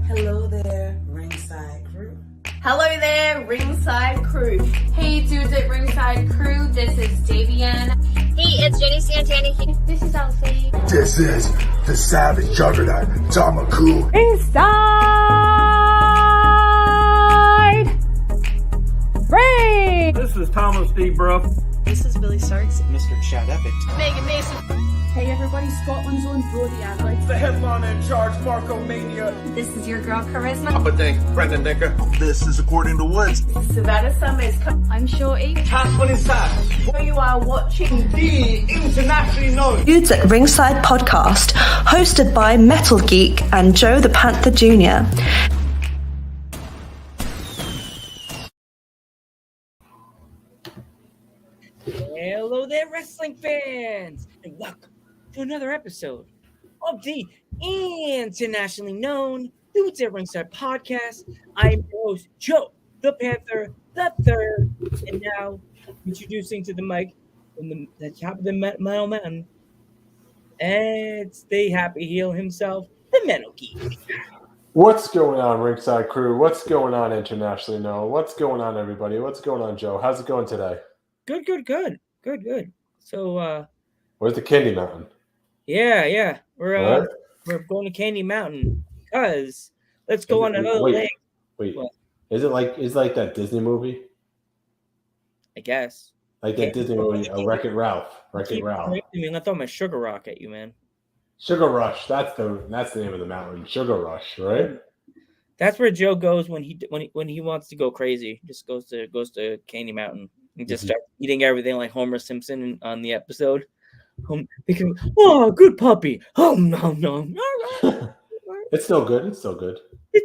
Hello there, ringside crew. Hello there, ringside crew. Hey dudes at ringside crew, this is Davian. Hey, it's Jenny Santana. This is Alfie. This is the Savage Juggernaut, Tamaku. Ringside Ring! This is Thomas D. Bruff. This is Billy Starks. Mr. Chad Epic. Megan Mason. Hey everybody, Scotland's own Brody Adler. The headliner in charge, Marco Mania. This is your girl Charisma. Papa Dink, Brendan Dicker. This is According to Woods. Savannah Summers. I'm Shorty. Casper inside. You are watching The internationally known Dudes at Ringside podcast, hosted by Metal Geek and Joe the Panther Jr. Hello there, wrestling fans, and welcome to another episode of the internationally known Dudes at Ringside podcast. I am your host, Joe the Panther the Third, and now introducing to the mic from the top of the Mile Mountain, it's the happy heel himself, the Metal Geek. What's going on, Ringside crew? What's going on, internationally known? What's going on, everybody? What's going on, Joe? How's it going today? Good. So, Where's the Candy Mountain? Yeah. What? We're going to Candy Mountain because let's go on another leg. Wait. What? Is it like that Disney movie? I guess. Like that Disney movie, Wreck-It Ralph. Wreck-It Ralph. I mean, I throw my sugar rock at you, man. Sugar Rush. That's the name of the mountain. Sugar Rush, right? That's where Joe goes when he wants to go crazy. Just goes to Candy Mountain and just starts eating everything like Homer Simpson on the episode. Oh, good puppy. Oh no. It's still good. He's still good. All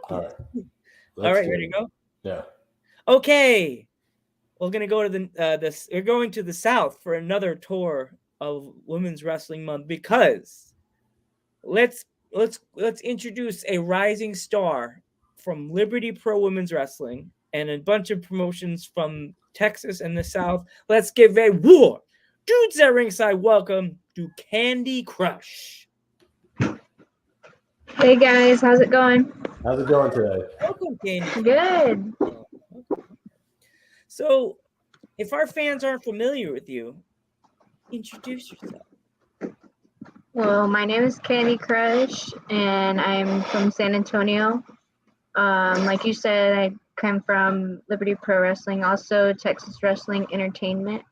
right. All right, ready to go? Yeah. Okay. We're gonna go to we're going to the South for another tour of Women's Wrestling Month because let's introduce a rising star from Liberty Pro Women's Wrestling and a bunch of promotions from Texas and the South. Let's give a war. Dudes at Ringside, welcome to Candi Krush. Hey guys, how's it going? How's it going today? Welcome, Candi. Good. So, if our fans aren't familiar with you, introduce yourself. Well, my name is Candi Krush, and I'm from San Antonio. Like you said, I come from Liberty Pro Wrestling, also Texas Wrestling Entertainment,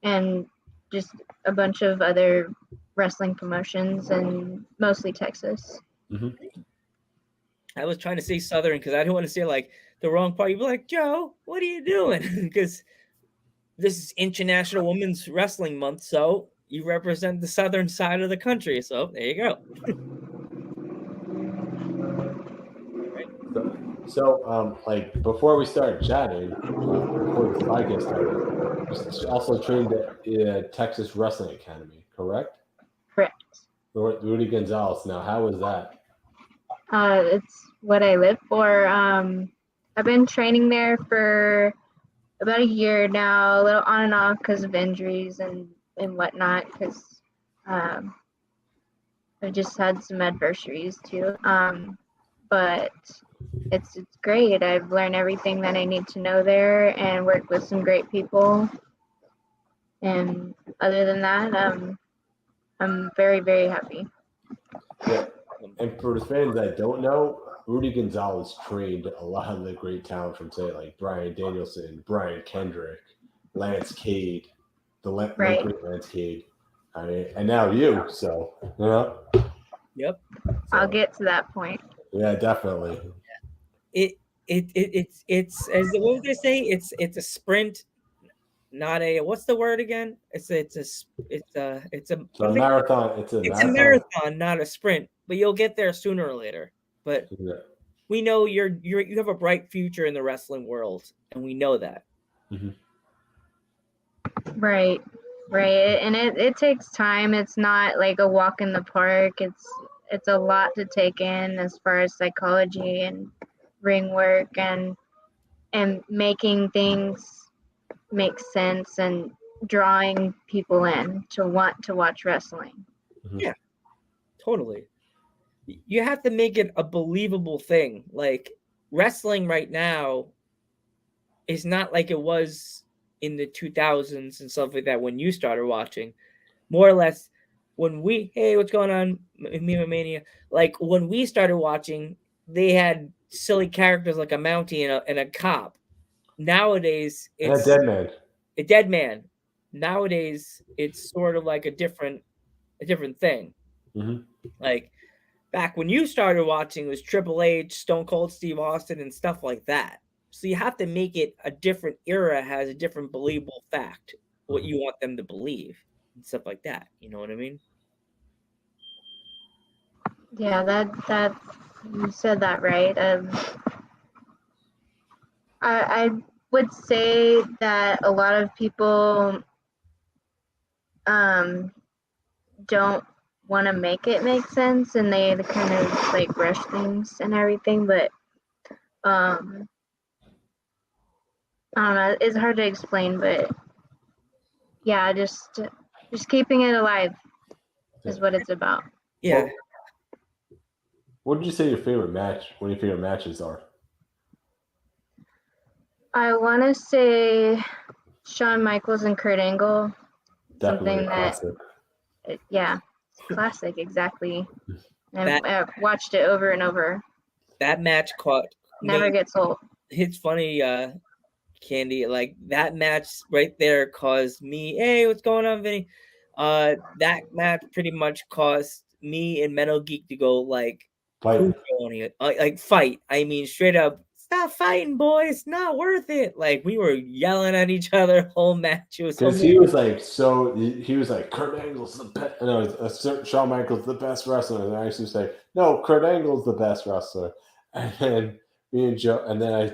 and just a bunch of other wrestling promotions, and mostly Texas. Mm-hmm. I was trying to say Southern because I don't want to say like the wrong part. You'd be like, Joe, what are you doing? Because this is International Women's Wrestling Month, so you represent the southern side of the country. So there you go. So, like before we start chatting, before this podcast started, you also trained at Texas Wrestling Academy, correct? Correct. Rudy Gonzalez. Now, how was that? It's what I live for. I've been training there for about a year now, a little on and off because of injuries and whatnot, because I just had some adversaries too. But it's great. I've learned everything that I need to know there and worked with some great people. And other than that, I'm very, very happy. Yeah. And for the fans that don't know, Rudy Gonzalez trained a lot of the great talent from, say, like Bryan Danielson, Brian Kendrick, Lance Cade, great Lance Cade. I mean, and now you. So, you know. Yep. So, I'll get to that point. Yeah, definitely. It's as what would they say? It's a sprint, not a what's the word again? It's a marathon. It's a marathon, not a sprint. But you'll get there sooner or later. But we know you have a bright future in the wrestling world, and we know that. Mm-hmm. Right. And it takes time. It's not like a walk in the park. It's a lot to take in as far as psychology and ring work and making things make sense and drawing people in to want to watch wrestling. Mm-hmm. Yeah. Totally. You have to make it a believable thing. Like wrestling right now is not like it was in the 2000s and stuff like that when you started watching. More or less, when hey, what's going on, Mima Mania? Like when we started watching, they had silly characters like a Mountie and a cop. Nowadays, it's and a dead man. A dead man. Nowadays, it's sort of like a different thing. Mm-hmm. Like back when you started watching, it was Triple H, Stone Cold Steve Austin, and stuff like that. So you have to make it a different era, has a different believable fact, what you want them to believe, and stuff like that. You know what I mean? Yeah, that you said that right. I would say that a lot of people don't want to make it make sense, and they kind of like rush things and everything. But I don't know. It's hard to explain, but yeah, just keeping it alive is what it's about. Yeah. Well, what did you say your favorite match? What your favorite matches are? I want to say Shawn Michaels and Kurt Angle. Definitely Something a classic. Yeah, classic, exactly. I've watched it over and over. That match never gets old. It's funny, Candy. Like that match right there caused me. Hey, what's going on, Vinny? That match pretty much caused me and Metal Geek to go like fight. Like fight. I mean, straight up. Stop fighting, boys! It's not worth it. Like we were yelling at each other whole match. It was because he was like Kurt Angle's the best. No, Shawn Michaels the best wrestler, and I used to say no, Kurt Angle's the best wrestler. And then me and Joe, and then I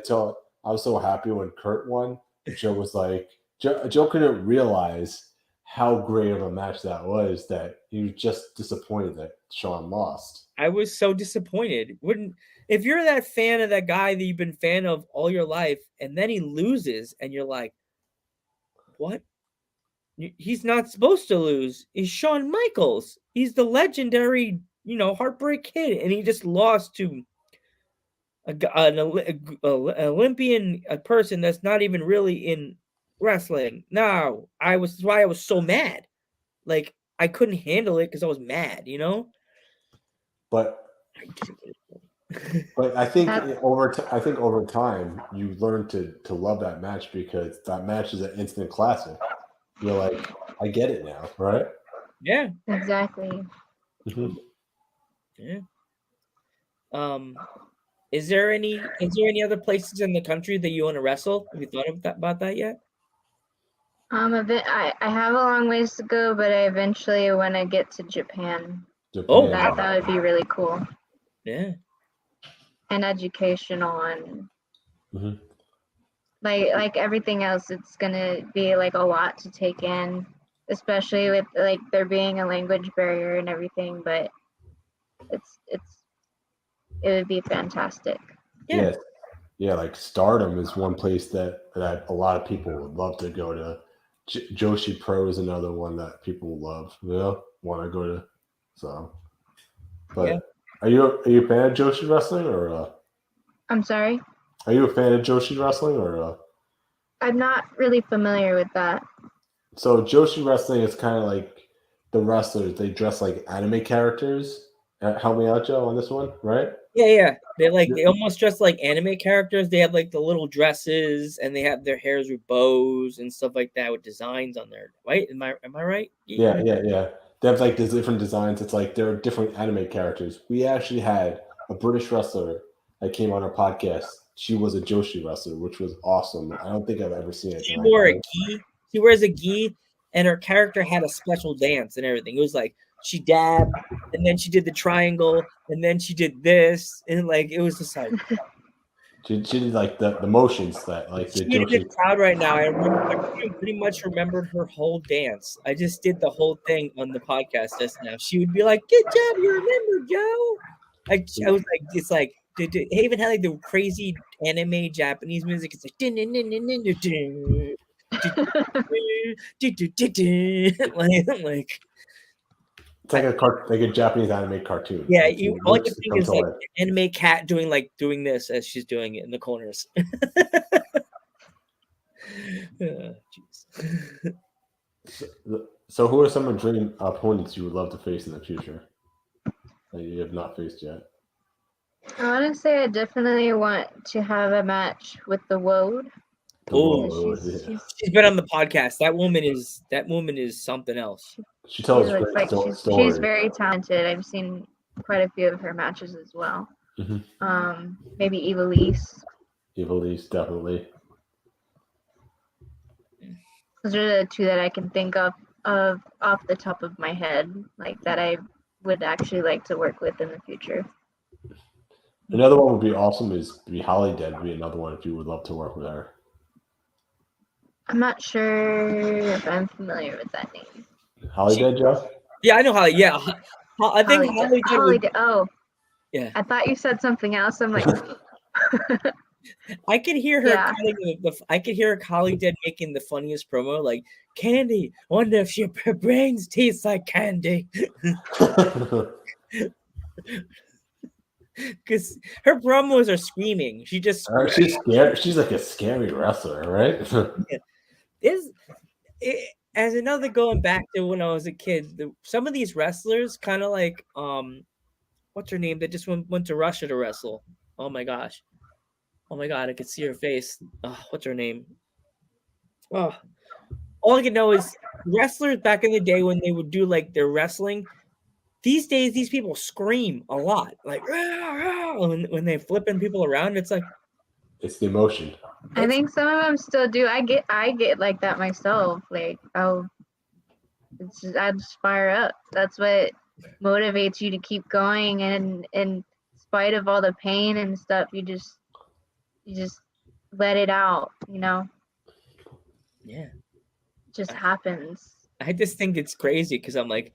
was so happy when Kurt won. Joe was like, Joe couldn't realize how great of a match that was. That he was just disappointed that Shawn lost. I was so disappointed. If you're that fan of that guy that you've been fan of all your life, and then he loses, and you're like, what? He's not supposed to lose. He's Shawn Michaels. He's the legendary, Heartbreak Kid, and he just lost to an Olympian, a person that's not even really in wrestling. No, that's why I was so mad. Like I couldn't handle it because I was mad, But I think over time you learn to love that match because that match is an instant classic. You're like, I get it now, right? Yeah, exactly. Mm-hmm. Yeah. Is there any other places in the country that you want to wrestle? Have you thought about that yet? I have a long ways to go, but I eventually want to get to Japan. Oh, that would be really cool. Yeah. And educational and like everything else, it's gonna be like a lot to take in, especially with like there being a language barrier and everything. But it would be fantastic. Yeah. Yeah, like Stardom is one place that a lot of people would love to go to. Joshi Pro is another one that people love. Want to go to. So, but yeah. Are you a fan of Joshi wrestling or? I'm sorry. Are you a fan of Joshi wrestling or? I'm not really familiar with that. So Joshi wrestling is kind of like the wrestlers. They dress like anime characters. Help me out, Joe, on this one, right? Yeah. They almost dress like anime characters. They have like the little dresses, and they have their hairs with bows and stuff like that with designs on there. Right? Am I right? Yeah. They have like these different designs. It's like they're different anime characters. We actually had a British wrestler that came on our podcast. She was a Joshi wrestler, which was awesome. I don't think I've ever seen it. She wore a gi. She wears a gi, and her character had a special dance and everything. It was like she dabbed, and then she did the triangle, and then she did this, and like it was just like she did like the motions that like the Joshi. In the crowd right now. I pretty much remembered her whole dance. I just did the whole thing on the podcast just now. She would be like, "Good job, you remember, Joe." I was like, it's like they even had like the crazy anime Japanese music. It's like like It's like like a Japanese anime cartoon. Yeah, Like, you it all you looks can think come is to like life. an anime cat doing this as she's doing it in the corners. Jeez. So, who are some dream opponents you would love to face in the future that you have not faced yet? I want to say I definitely want to have a match with the Woad. Oh, yeah. she's been on the podcast. That woman is something else. She tells She looks great like stories. she's very talented. I've seen quite a few of her matches as well. Mhm. Maybe Evilise. Evilise, definitely. Those are the two that I can think of off the top of my head, like that I would actually like to work with in the future. Another one would be awesome is Holly Dead would be another one if you would love to work with her. I'm not sure if I'm familiar with that name. Holly Dead, Joe? Yeah, I know Holly. Yeah, I think Holly Dead. Oh, yeah. I thought you said something else. I'm like, I could hear her Yeah. I could hear Holly Dead making the funniest promo, like Candy. Wonder if her brains taste like candy. Because her promos are screaming. She just She's scared. She's like a scary wrestler, right? As another going back to when I was a kid, some of these wrestlers kind of like what's her name that just went to Russia to wrestle. Oh my god, I could see her face. What's her name? Oh, all I can know is wrestlers back in the day when they would do like their wrestling. These days, these people scream a lot, like rah, rah, when they're flipping people around. It's like it's the emotion. I think some of them still do. I get like that myself. Like, I just fire up. That's what motivates you to keep going, and in spite of all the pain and stuff, you just let it out. Yeah, it just happens. I just think it's crazy because I'm like,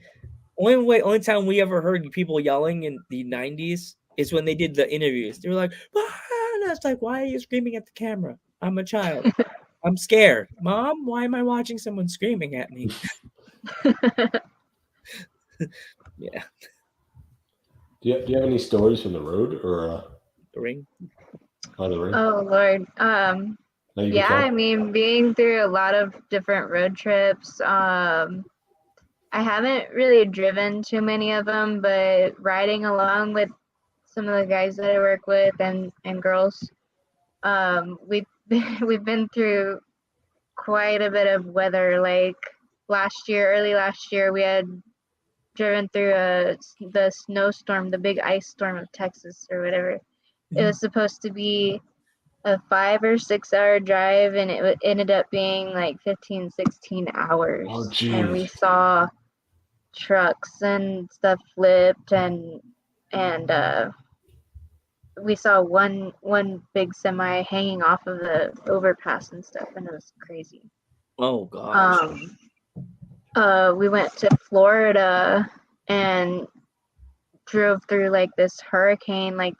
only time we ever heard people yelling in the 90s is when they did the interviews. They were like, and I was like, why are you screaming at the camera? I'm a child. I'm scared. Mom, why am I watching someone screaming at me? Yeah. Do you have any stories from the road or the ring? On the ring? Oh Lord. Yeah, I mean, being through a lot of different road trips. I haven't really driven too many of them, but riding along with some of the guys that I work with and girls, we've been through quite a bit of weather. Like early last year, we had driven through the snowstorm, the big ice storm of Texas or whatever. It was supposed to be a 5 or 6 hour drive, and it ended up being like 15, 16 hours. Oh, geez. And we saw trucks and stuff flipped, and we saw one big semi hanging off of the overpass and stuff, and it was crazy. Oh gosh. We went to Florida and drove through like this hurricane, like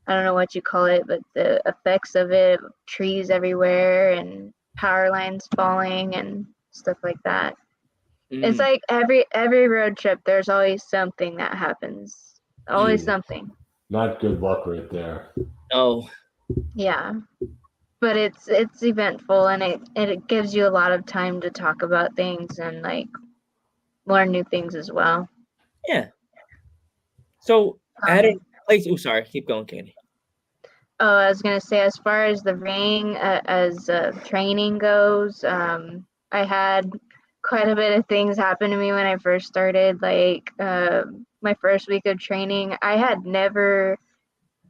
I don't know what you call it, but the effects of it, trees everywhere and power lines falling and stuff like that. It's like every road trip, there's always something that happens. Always something. Not good luck right there. Oh. Yeah. But it's eventful, and it gives you a lot of time to talk about things and like learn new things as well. Yeah. So at a place, sorry, keep going, Candy. Oh, I was gonna say, as far as the ring, as training goes, I had quite a bit of things happen to me when I first started. Like my first week of training, I had never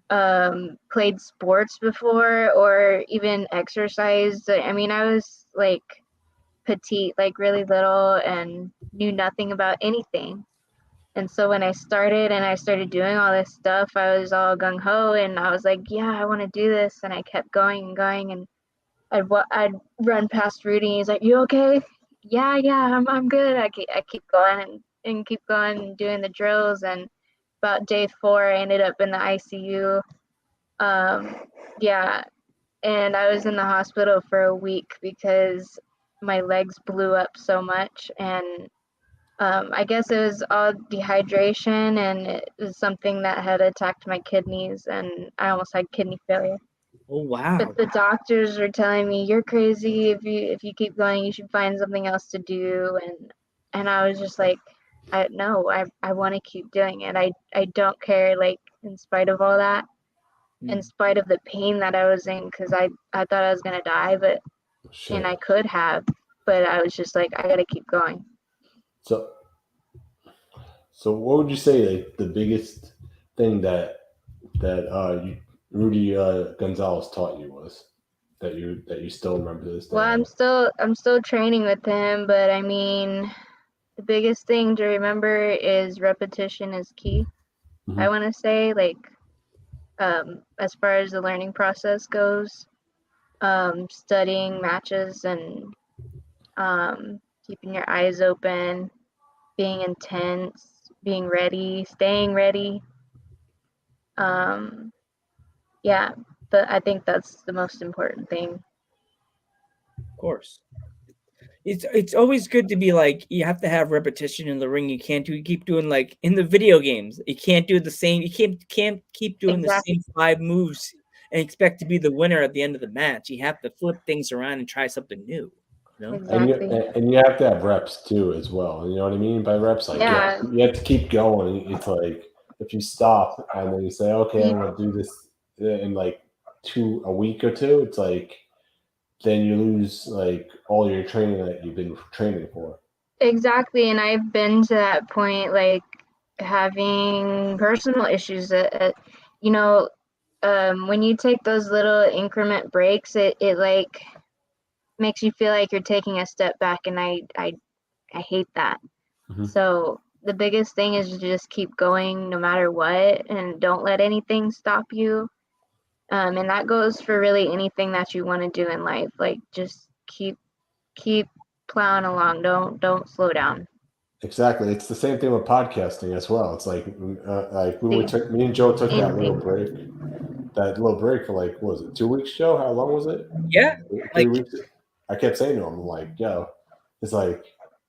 played sports before or even exercised. I mean, I was like petite, like really little, and knew nothing about anything. And so when I started doing all this stuff, I was all gung ho, and I was like, yeah, I want to do this. And I kept going and going, and I'd run past Rudy, and he's like, you okay? Yeah, I'm good. I keep going and keep going and doing the drills. And about day 4, I ended up in the ICU. Yeah, and I was in the hospital for a week because my legs blew up so much, and I guess it was all dehydration, and it was something that had attacked my kidneys, and I almost had kidney failure. Oh wow. But the doctors were telling me, "You're crazy. If you keep going, you should find something else to do." And I was just like, I want to keep doing it. I don't care, like, in spite of all that, in spite of the pain that I was in, because I thought I was gonna die, but and I could have, but I was just like, I gotta keep going. So what would you say, like, the biggest thing that Rudy Gonzalez taught you was that you still remember this day? Well, I'm still training with him, but I mean, the biggest thing to remember is repetition is key. Mm-hmm. I want to say, like, as far as the learning process goes, studying matches and keeping your eyes open, being intense, being ready, staying ready. Yeah, but I think that's the most important thing. Of course. It's always good to be like, you have to have repetition in the ring. You can't keep doing, like in the video games. You can't do the same. You can't keep doing the same 5 moves and expect to be the winner at the end of the match. You have to flip things around and try something new. You know? Exactly. And you have to have reps too as well. You know what I mean by reps? Like, you have to keep going. It's like, if you stop and then you say, okay, I'm gonna do this in like a week or two, it's like, then you lose like all your training that you've been training for. Exactly, and I've been to that point, like having personal issues. You know, when you take those little increment breaks, it like makes you feel like you're taking a step back, and I hate that. Mm-hmm. So the biggest thing is to just keep going no matter what, and don't let anything stop you. And that goes for really anything that you want to do in life. Like, just keep plowing along. Don't slow down. Exactly. It's the same thing with podcasting as well. It's like me and Joe took that little break. That little break for, like, what was it, 2 weeks, Joe? How long was it? Yeah. 3 weeks. I kept saying to him, like, yo, it's like,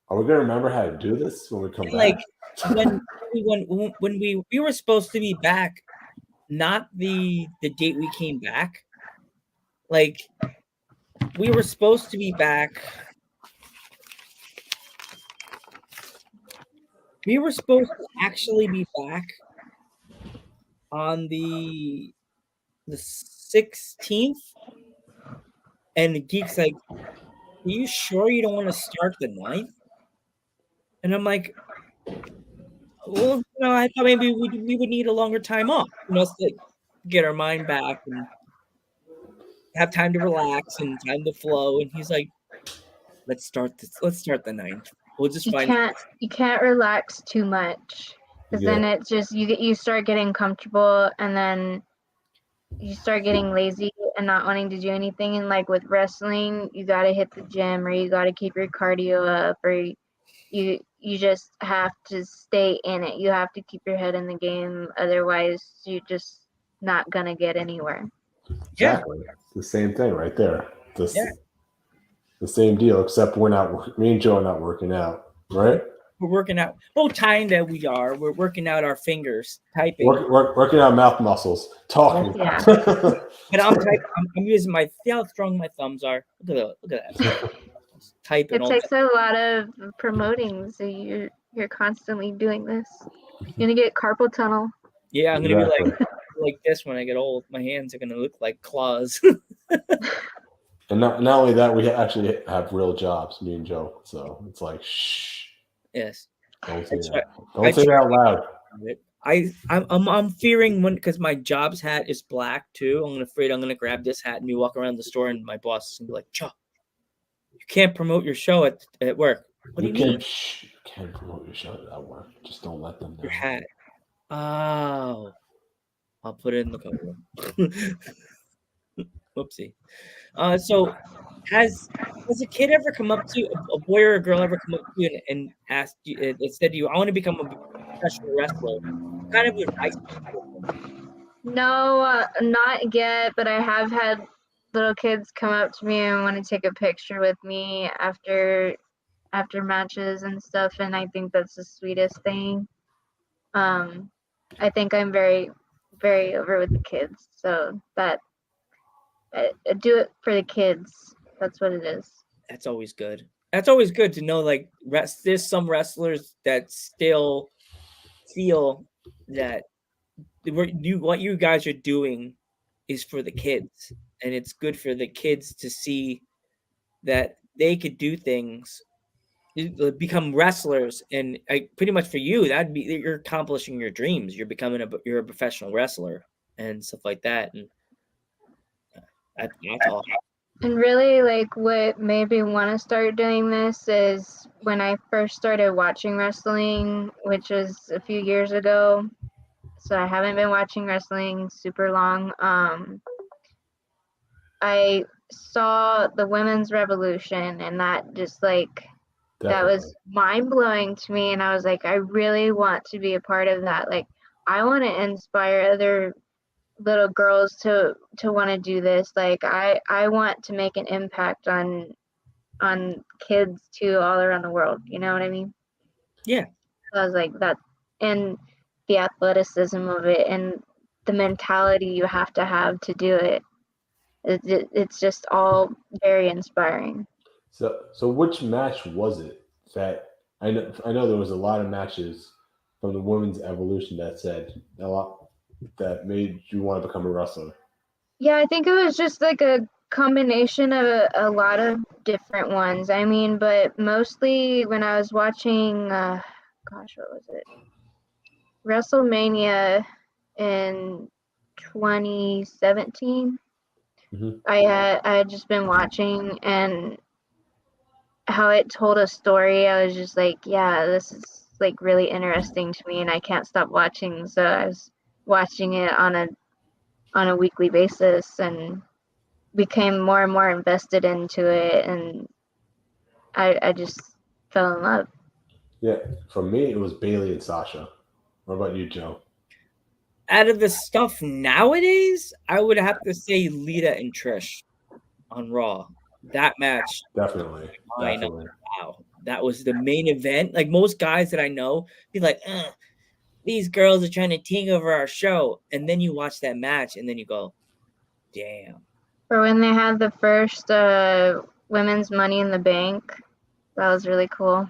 are we gonna remember how to do this when we come back? Like when we were supposed to be back, not the date we came back. Like, we were supposed to be back. We were supposed to actually be back on the 16th, and the Geek's like, "Are you sure you don't want to start the 9th?" And I'm like, well, I thought maybe we would need a longer time off, to get our mind back and have time to relax and time to flow. And he's like, let's start the 9th. We'll just You can't relax too much, because then it's just you start getting comfortable, and then you start getting lazy and not wanting to do anything. And like with wrestling, you got to hit the gym, or you got to keep your cardio up, or you just have to stay in it. You have to keep your head in the game, otherwise you're just not gonna get anywhere. Exactly. It's the same thing right there. The same deal, except me and Joe are not working out, right? We're working out. Well, kinda we are. We're working out our fingers, typing. Working out mouth muscles, talking. Yeah. But I'm typing. I'm using see how strong my thumbs are. Look at that. Typing. It takes a lot of promoting, so you're constantly doing this. You're gonna get carpal tunnel. Yeah, I'm gonna be like this when I get old. My hands are gonna look like claws. And not only that, we actually have real jobs, me and Joe. So it's like, shh. Yes. Don't say that. Don't say that out loud. I'm fearing because my job's hat is black too. I'm afraid I'm gonna grab this hat and walk around the store, and my boss is gonna be like, "Chuck, you can't promote your show at work." What do you mean? You can't promote your show at work. Just don't let them know. Your hat. Oh, I'll put it in the cover. Whoopsie. So has a kid ever come up to you, a boy or a girl ever come up to you and asked you, and said to you, "I want to become a professional wrestler"? What kind of advice? No, not yet, but I have had little kids come up to me and want to take a picture with me after after matches and stuff, and I think that's the sweetest thing. I think I'm very, very over with the kids, so that I do it for the kids. That's what it is. That's always good. That's always good to know. Like, there's some wrestlers that still feel that what you guys are doing is for the kids, and it's good for the kids to see that they could do things, become wrestlers, and pretty much for you, that'd be you're accomplishing your dreams. You're a professional wrestler and stuff like that, and that's all. And really, like, what made me want to start doing this is when I first started watching wrestling, which was a few years ago. So I haven't been watching wrestling super long. I saw the women's revolution, and that just like that was mind blowing to me. And I was like, I really want to be a part of that. Like, I want to inspire other little girls to want to do this. Like, I want to make an impact on kids too, all around the world. You know what I mean? Yeah. So I was like that, and the athleticism of it, and the mentality you have to do it. It's just all very inspiring. So which match was it that I know there was a lot of matches from the women's evolution that said a lot that made you want to become a wrestler? Yeah, I think it was just like a combination of a lot of different ones. I mean, but mostly when I was watching, gosh, what was it? WrestleMania in 2017. I had just been watching, and how it told a story, I was just like, yeah, this is like really interesting to me, and I can't stop watching. So I was watching it on a weekly basis, and became more and more invested into it, and I just fell in love. Yeah, for me it was Bailey and Sasha. What about you, Joe? Out of the stuff nowadays, I would have to say Lita and Trish on Raw. That match, Definitely. Wow, that was the main event. Like, most guys that I know be like, these girls are trying to take over our show, and then you watch that match, and then you go, damn. Or when they had the first women's Money in the Bank, that was really cool.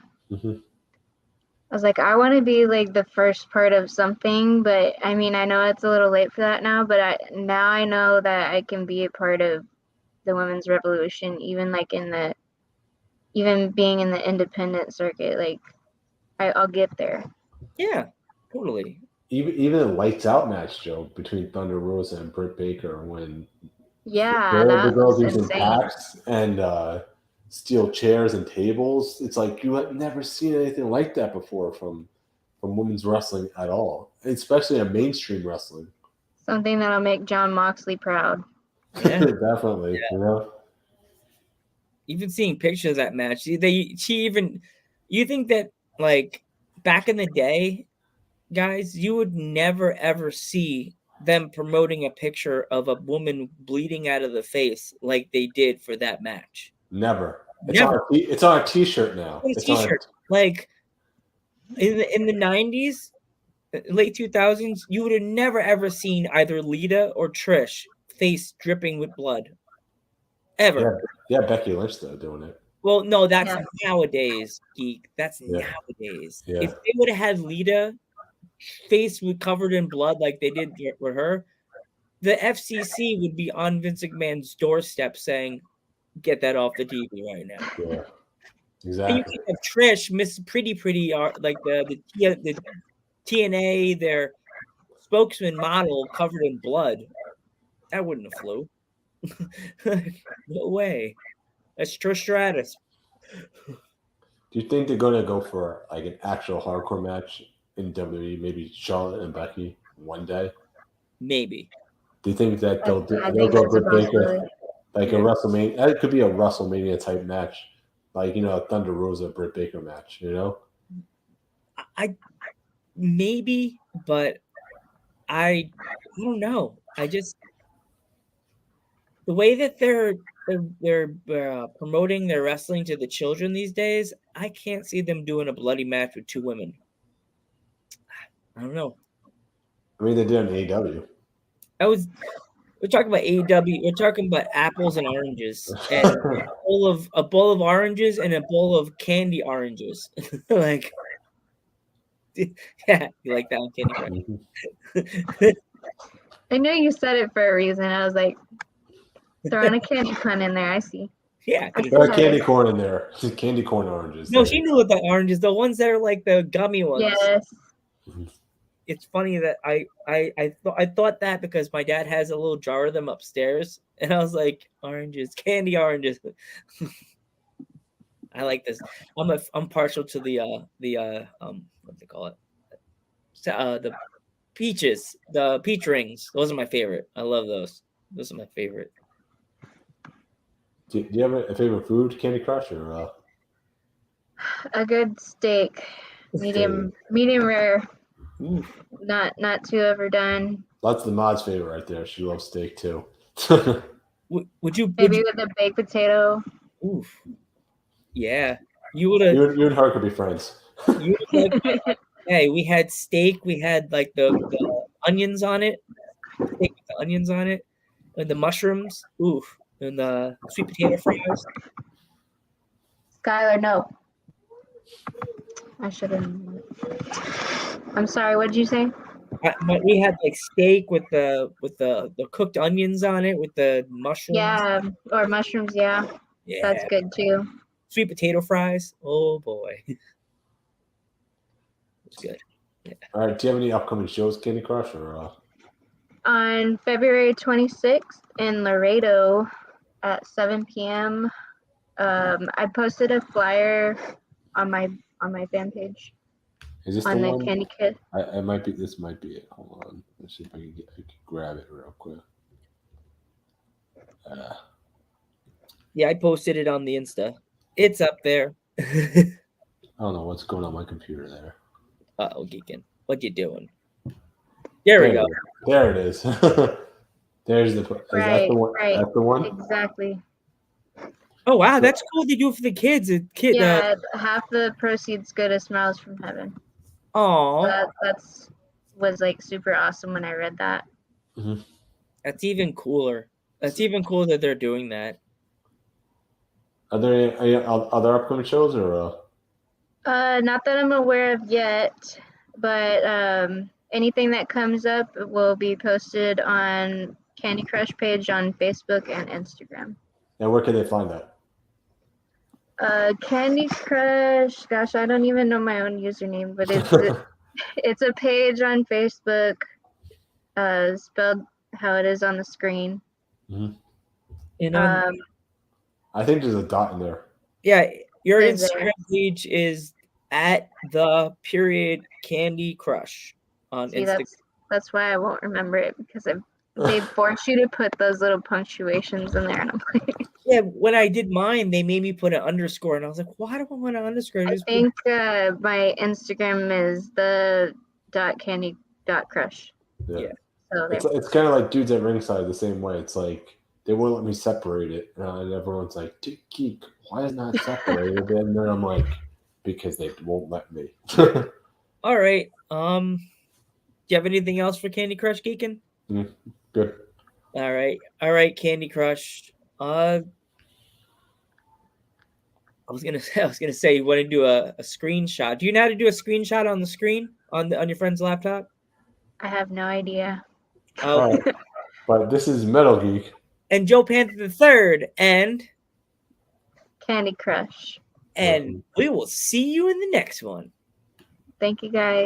I was like, I want to be like the first part of something, but I mean, I know it's a little late for that now, but now I know that I can be a part of the women's revolution, even like even being in the independent circuit. Like, I'll get there. Yeah, totally. Even the lights out match, Joe, between Thunder Rosa and Britt Baker, when the girls using packs and steel chairs and tables. It's like you had never seen anything like that before from women's wrestling at all, especially in mainstream wrestling. Something that'll make John Moxley proud. Yeah. Definitely. Yeah. You know, even seeing pictures of that match, you think that, like, back in the day, guys, you would never ever see them promoting a picture of a woman bleeding out of the face like they did for that match. Never. Never. It's on a t-shirt now. It's t-shirt. Like, in the 90s, late 2000s, you would have never ever seen either Lita or Trish face dripping with blood. Ever. Yeah, Becky Lynch though doing it. Well, no, that's nowadays, geek. That's nowadays. Yeah. If they would have had Lita face covered in blood like they did with her, the FCC would be on Vince McMahon's doorstep saying, "Get that off the TV right now." Yeah, exactly. And you think of Trish, Miss Pretty, like the TNA, their spokesman model covered in blood. That wouldn't have flew. No way. That's Trish Stratus. Do you think they're going to go for like an actual hardcore match in WWE? Maybe Charlotte and Becky one day. Maybe. Do you think that they'll go Britt Baker like a WrestleMania? That could be a WrestleMania type match, like a Thunder Rosa Britt Baker match. I maybe, but I don't know. the way that they're promoting their wrestling to the children these days, I can't see them doing a bloody match with two women. I don't know. I mean, they did on AEW. We're talking about AEW. We're talking about apples and oranges, and a bowl of oranges and a bowl of candy oranges. Like, yeah, you like that one, Candy Crush? I knew you said it for a reason. I was like, throwing a candy pun in there. I see. Yeah, there are candy corn in there. Candy corn oranges. No, she knew what the oranges, the ones that are like the gummy ones. Yes. It's funny that I thought that because my dad has a little jar of them upstairs, and I was like, oranges, candy oranges. I like this. I'm partial to the what they call it, the peaches, the peach rings. Those are my favorite. I love those. Those are my favorite. Do you have a favorite food, Candy Crush, or a good steak, medium rare. Ooh. Not too overdone. That's the mod's favorite right there. She loves steak too. Would you with a baked potato? Oof. Yeah, you would have. You and her could be friends. Hey, we had steak. We had like the onions on it, steak with the onions on it, and the mushrooms. Oof, and the sweet potato fries. Skylar, no. I should have. I'm sorry. What did you say? We had like steak with the cooked onions on it with the mushrooms. Yeah, or mushrooms. Yeah, that's good too. Sweet potato fries. Oh boy, it's good. Yeah. All right. Do you have any upcoming shows, Candy Crush, or? On February 26th in Laredo at 7 p.m. I posted a flyer on my fan page. Is this on the the one? Candy Kid? I might be. This might be it. Hold on. Let's see if I can grab it real quick. Yeah, I posted it on the Insta. It's up there. I don't know what's going on my computer there. Uh-oh, Geekin. What you doing? There we go. There it is. There's the. Is that the one? Right. That's the one. Exactly. Oh wow, that's cool. They do it for the kids. Yeah, half the proceeds go to Smiles from Heaven. Oh, was like super awesome when I read that. Mm-hmm. That's even cooler. That's even cooler that they're doing that. Are there any other upcoming shows or? Not that I'm aware of yet, but anything that comes up will be posted on Candy Crush page on Facebook and Instagram. And where can they find that? Candy Crush. Gosh, I don't even know my own username, but it's a page on Facebook, spelled how it is on the screen. Mm-hmm. And I think there's a dot in there. Yeah, your Instagram page is @the_Candy Crush on Instagram. That's why I won't remember it, because they force you to put those little punctuations in there, and I'm like, yeah. When I did mine, they made me put an underscore, and I was like, why do I want an underscore? I think my Instagram is the.candy.crush. Yeah. So it's kind of like Dudes at Ringside the same way. It's like they won't let me separate it, and everyone's like, "Dude, Geek, why is it not separated?" And then I'm like, because they won't let me. All right. Do you have anything else for Candy Crush, Geekin? Good. All right, Candy Crush. I was gonna say you want to do a screenshot. Do you know how to do a screenshot on the screen on your friend's laptop? I have no idea. All right. But this is Metal Geek and Joe Panther III and Candy Crush. And we will see you in the next one. Thank you, guys.